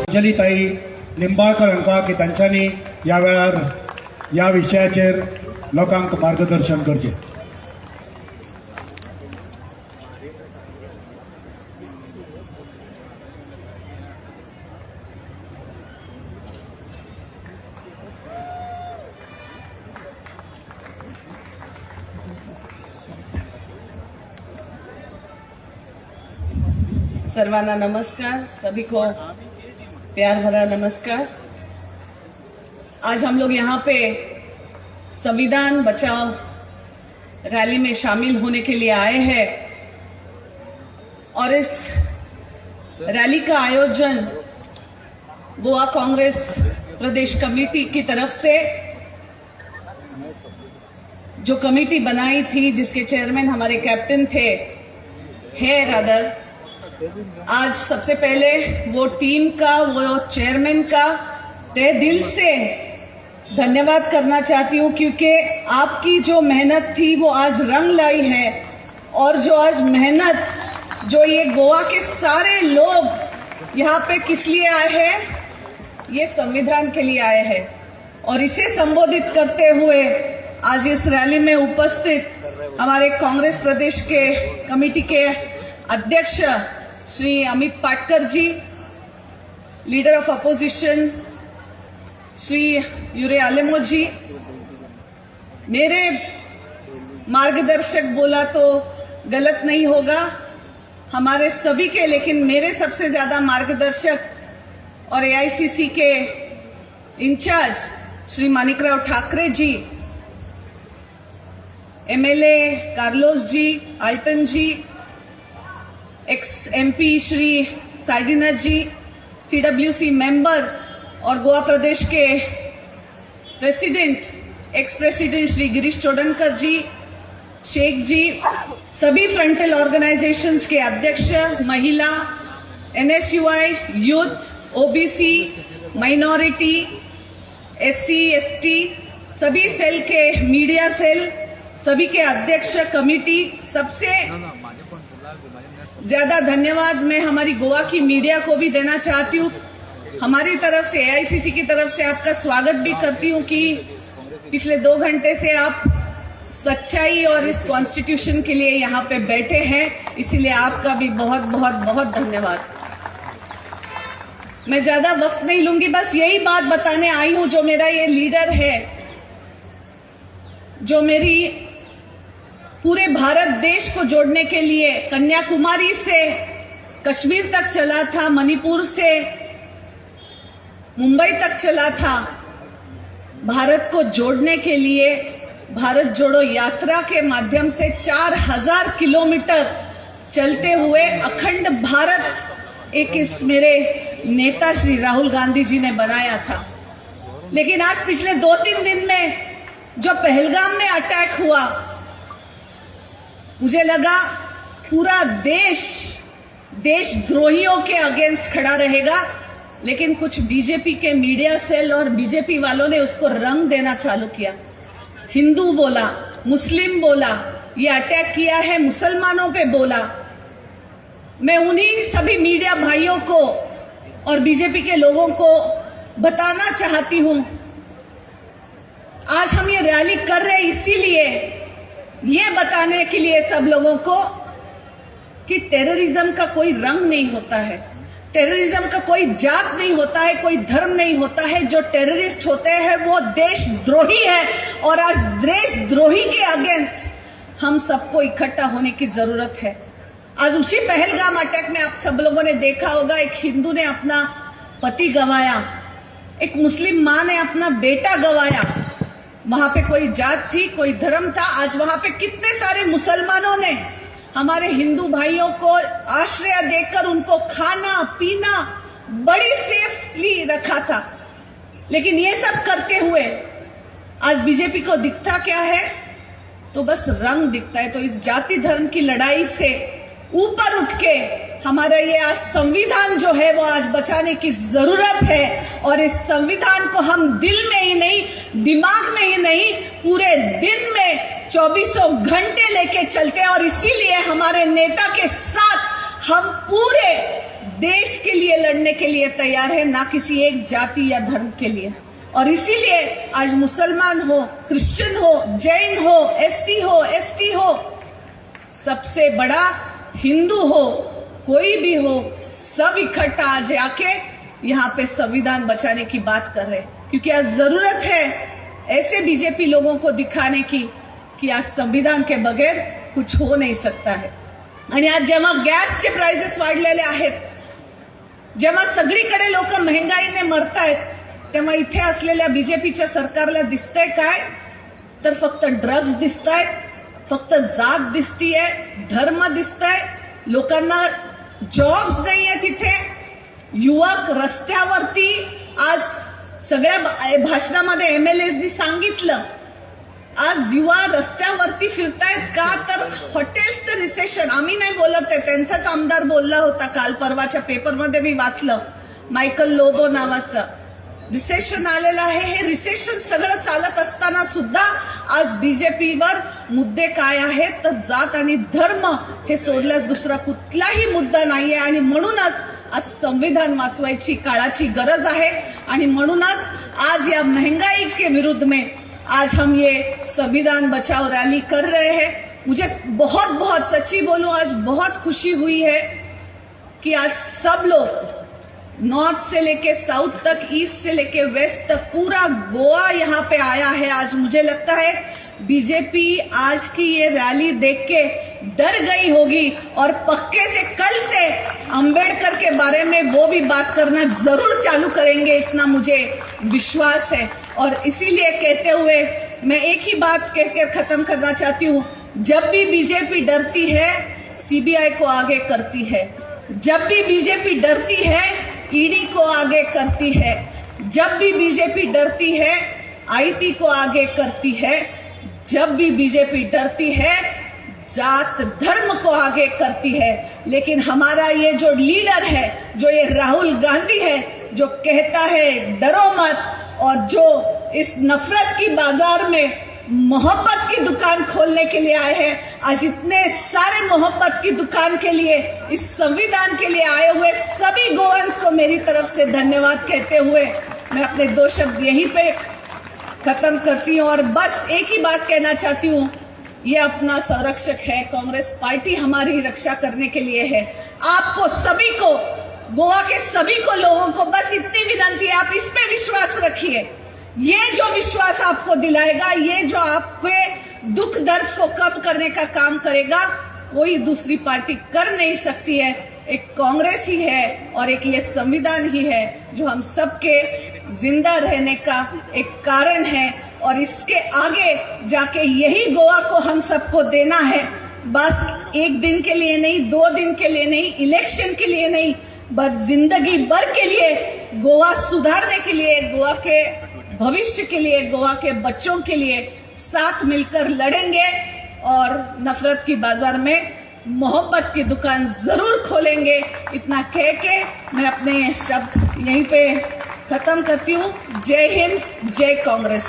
अंजलीताई निंबाळकर हांकां की तांच्यांनी ह्या वेळार ह्या विशयाचेर लोकांक मार्गदर्शन करचें. सर्वांना नमस्कार, सभी को प्यार भरा नमस्कार. आज हम लोग यहाँ पे संविधान बचाओ रैली में शामिल होने के लिए आए हैं और इस रैली का आयोजन गोवा कांग्रेस प्रदेश कमेटी की तरफ से जो कमेटी बनाई थी जिसके चेयरमैन हमारे कैप्टन थे रादर, आज सबसे पहले वो टीम का, वो चेयरमैन का तहे दिल से धन्यवाद करना चाहती हूँ, क्योंकि आपकी जो मेहनत थी वो आज रंग लाई है. और जो आज मेहनत जो ये गोवा के सारे लोग यहाँ पे किस लिए आए हैं, ये संविधान के लिए आए हैं. और इसे संबोधित करते हुए आज इस रैली में उपस्थित हमारे कांग्रेस प्रदेश के कमेटी के अध्यक्ष श्री अमित पाटकर जी, लीडर ऑफ अपोजिशन श्री यूरे आलेमो जी, मेरे मार्गदर्शक बोला तो गलत नहीं होगा, हमारे सभी के, लेकिन मेरे सबसे ज्यादा मार्गदर्शक और एआईसीसी के incharge Shri Manikrao Thackeray ji, MLA Carlos ji, Alton ji, ex MP Shri Sardinha ji, CWC member और गोवा प्रदेश के president, ex president Shri Girish Chodankar ji, Shaikh ji, सभी फ्रंटल ऑर्गेनाइजेशंस के अध्यक्ष, महिला, NSUI, youth, OBC, minority, SC, ST, सभी सेल के, मीडिया सेल, सभी के अध्यक्ष, कमेटी, सबसे ज्यादा धन्यवाद मैं हमारी गोवा की मीडिया को भी देना चाहती हूँ. हमारी तरफ से, एआईसीसी की तरफ से आपका स्वागत भी करती हूँ कि पिछले 2 घंटे से आप सच्चाई और इस कॉन्स्टिट्यूशन के लिए यहाँ पे बैठे हैं, इसीलिए आपका भी बहुत बहुत बहुत धन्यवाद. मैं ज्यादा वक्त नहीं लूंगी, बस यही बात बताने आई हूँ. जो मेरा ये लीडर है, जो मेरी पूरे भारत देश को जोड़ने के लिए कन्याकुमारी से कश्मीर तक चला था, मणिपुर से मुंबई तक चला था, भारत को जोड़ने के लिए भारत जोड़ो यात्रा के माध्यम से 4000 किलोमीटर चलते हुए अखंड भारत एक इस मेरे नेता श्री राहुल गांधी जी ने बनाया था. लेकिन आज पिछले 2-3 दिन में जो पहलगाम में अटैक हुआ, मुझे लगा पूरा देश देशद्रोहियों के अगेंस्ट खड़ा रहेगा, लेकिन कुछ बीजेपी के मीडिया सेल और बीजेपी वालों ने उसको रंग देना चालू किया. हिंदू बोला, मुस्लिम बोला, ये अटैक किया है मुसलमानों पे बोला. मैं उन्हीं सभी मीडिया भाइयों को और बीजेपी के लोगों को बताना चाहती हूं, आज हम ये रैली कर रहे हैं इसीलिए, ये बताने के लिए सब लोगों को कि टेररिज्म का कोई रंग नहीं होता है, टेररिज्म का कोई जात नहीं होता है, कोई धर्म नहीं होता है. जो टेररिस्ट होते हैं वो देशद्रोही है. और आज देशद्रोही के अगेंस्ट हम सबको इकट्ठा होने की जरूरत है. आज उसी पहलगाम अटैक में आप सब लोगों ने देखा होगा, एक हिंदू ने अपना पति गंवाया, एक मुस्लिम माँ ने अपना बेटा गंवाया. वहां पे कोई जात थी, कोई धर्म था. आज वहां पे कितने सारे मुसलमानों ने हमारे हिंदू भाइयों को आश्रय देकर उनको खाना पीना बड़ी सेफली रखा था. लेकिन ये सब करते हुए आज बीजेपी को दिखता क्या है, तो बस रंग दिखता है. तो इस जाति धर्म की लड़ाई से ऊपर उठ के हमारा ये आज संविधान जो है वो आज बचाने की जरूरत है. और इस संविधान को हम दिल में ही नहीं, दिमाग में ही नहीं, पूरे दिन में 24 घंटे लेके चलते हैं. और इसीलिए हमारे नेता के साथ हम पूरे देश के लिए लड़ने के लिए तैयार है, ना किसी एक जाति या धर्म के लिए। और इसीलिए आज मुसलमान हो, क्रिश्चियन हो, जैन हो, एससी हो, एसटी हो, सबसे बड़ा हिंदू हो, कोई भी हो, सब इकट्ठा आज आके यहाँ पे संविधान बचाने की बात कर रहे हैं। क्योंकि आज जरूरत है ऐसे बीजेपी लोगों को दिखाने की की आज संविधान के बगैर कुछ हो नाही सकता है। आणि आज जेव्हा गॅसचे प्राइसेस वाढलेले आहेत, जेव्हा सगळीकडे लोक महागाईने मरतायत, तेव्हा इथे असलेल्या बीजेपीच्या सरकारला दिसतंय काय? तर फक्त ड्रग्ज दिसतायत, फक्त जात दिसतीये, धर्म दिसतंय, लोकांना जॉब्स नाहीये तिथे, युवक रस्त्यावरती। आज सगळ्या भाषणामध्ये एमएलएसनी सांगितलं, आज युवा रस्त्यावरती फिरतायत का? तर हॉटेल्सचं रिसेशन, आम्ही नाही बोलत आहे, त्यांचाच आमदार बोलला होता काल परवाच्या पेपरमध्ये मी वाचलं, मायकल लोबो नावाचं। रिसेशन आलेलं आहे, हे रिसेशन सगळं चालत असताना सुद्धा आज बीजेपीवर मुद्दे काय आहेत? तर जात आणि धर्म हे सोडल्यास दुसरा कुठलाही मुद्दा नाहीये। आणि म्हणूनच आज संविधान वाचवायची काळाची गरज आहे। आणि म्हणूनच आज या महंगाई के विरुद्ध में आज हम ये संविधान बचाओ रैली कर रहे हैं। मुझे बहुत बहुत सच्ची बोलूं, आज बहुत खुशी हुई है कि आज सब लोग नॉर्थ से लेके साउथ तक, ईस्ट से लेके वेस्ट तक, पूरा गोवा यहाँ पे आया है। आज मुझे लगता है बीजेपी आज की ये रैली देख के डर गई होगी और पक्के से कल से अंबेडकर के बारे में वो भी बात करना जरूर चालू करेंगे, इतना मुझे विश्वास है। और इसीलिए कहते हुए मैं एक ही बात कहकर खत्म करना चाहती हूँ, जब भी बीजेपी डरती है सीबीआई को आगे करती है, जब भी बीजेपी डरती है ईडी को आगे करती है, जब भी बीजेपी डरती है आईटी को आगे करती है, जब भी बीजेपी डरती है जात धर्म को आगे करती है। लेकिन हमारा ये जो लीडर है, जो ये राहुल गांधी है, जो कहता है डरो मत, और जो इस नफरत की बाजार में मोहब्बत की दुकान खोलने के लिए आए हैं, आज इतने सारे मोहब्बत की दुकान के लिए, इस संविधान के लिए आए हुए सभी गोवंस को मेरी तरफ से धन्यवाद कहते हुए मैं अपने 2 शब्द यहीं पे खत्म करती हूँ। और बस एक ही बात कहना चाहती हूँ, ये अपना संरक्षक है, कांग्रेस पार्टी हमारी रक्षा करने के लिए है। आपको सभी को, गोवा के सभी को, लोगों को बस इतनी विनती है, आप इस पे विश्वास रखिए। ये जो विश्वास आपको दिलाएगा, ये जो आपके दुख दर्द को कम करने का काम करेगा, कोई दूसरी पार्टी कर नहीं सकती है। एक कांग्रेस ही है और एक ये संविधान ही है जो हम सबके जिंदा रहने का एक कारण है। और इसके आगे जाके यही गोवा को हम सबको देना है, बस एक दिन के लिए नहीं, 2 दिन के लिए नहीं, इलेक्शन के लिए नहीं, बस जिंदगी भर के लिए, गोवा सुधारने के लिए, गोवा के भविष्य के लिए, गोवा के बच्चों के लिए साथ मिलकर लड़ेंगे और नफरत की बाजार में मोहब्बत की दुकान जरूर खोलेंगे। इतना कह के मैं अपने शब्द यहीं पे खत्म करती हूँ। जय हिंद, जय कांग्रेस।